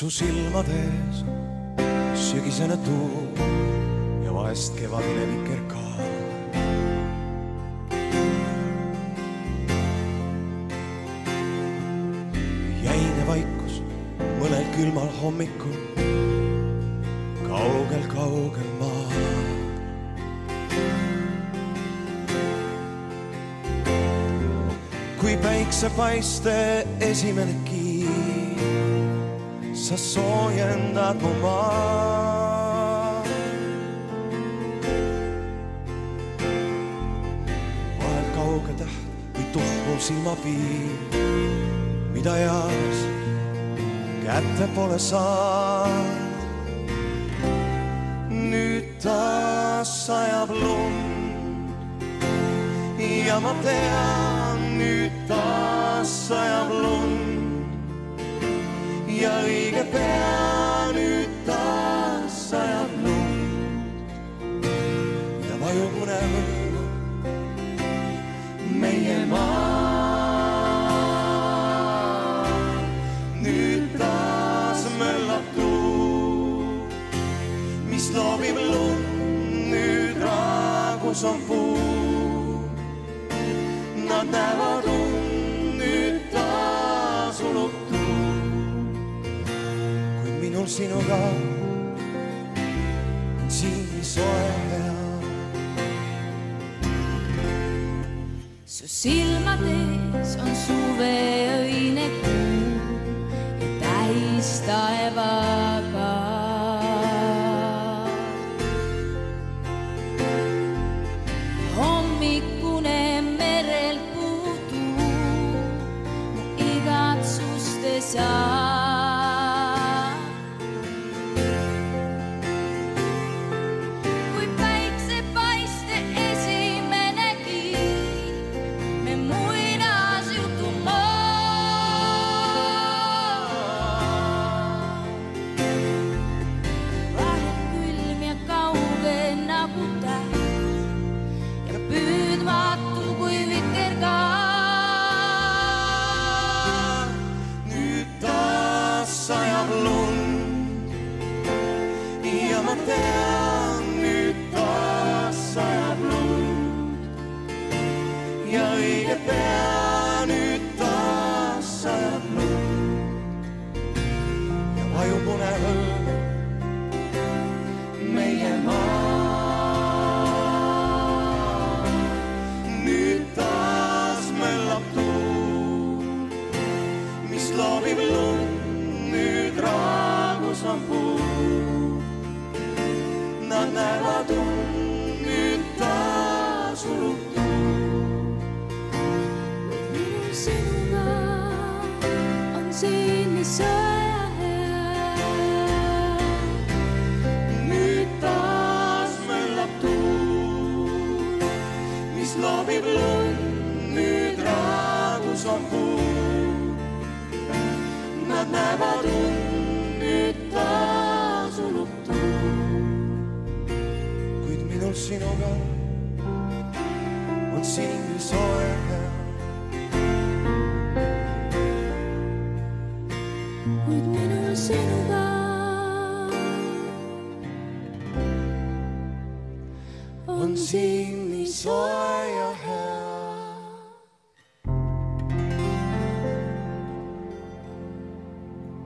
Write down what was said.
su silmades sügisene tuul ja vahest kevadine vikerkaar. Jäine vaikus mõnel külmal hommikul kaugel maal. Kui päiksepaiste esimene kiir, sa soojendad mu maal. Vahel kauge täht või tuhmu silmapiir, mida jäädes kätte pole saanud. Nüüd taas sajab lund ja ma tean, nüüd taas sajab lund ja õige pea nüüd taas sajab lund ja vajub unevõõru meie maa. Nüüd taas möllab tuul, mis loobib lund, nüüd raagus on puu. Nad näevad und, nüüd taas ulub tuul, kuid minul sinuga on siin nii soe hea. Su silmades on suveöine kuu ja täis taevaga. Hommikune merel puutuu mu igatsustes jääb. Kui päiksepaiste esimene kiir, me muinasjutu maal. Vahel külm ja kauge nagu täht ja püüdmatu kui vikerkaar. Nüüd taas sajab lund ja ma tean, nüüd taas sajab lund ja õige pea nüüd taas sajab lund ja vajub unevõõru meie maa. Nüüd taas möllab tuul, mis loobib lund, nüüd raagus on puu. Nad näevad und, nüüd taas ulub tuul. Minul sinuga on siin nii soe ja hea. Nüüd taas möllab tuul, mis loobib lund, nüüd raagus on puu. Nad näevad und, nüüd taas ulub tuul, kuid minul sinuga on siin nii soe hea. Kuid minul sinuga On siin nii soe ja hea.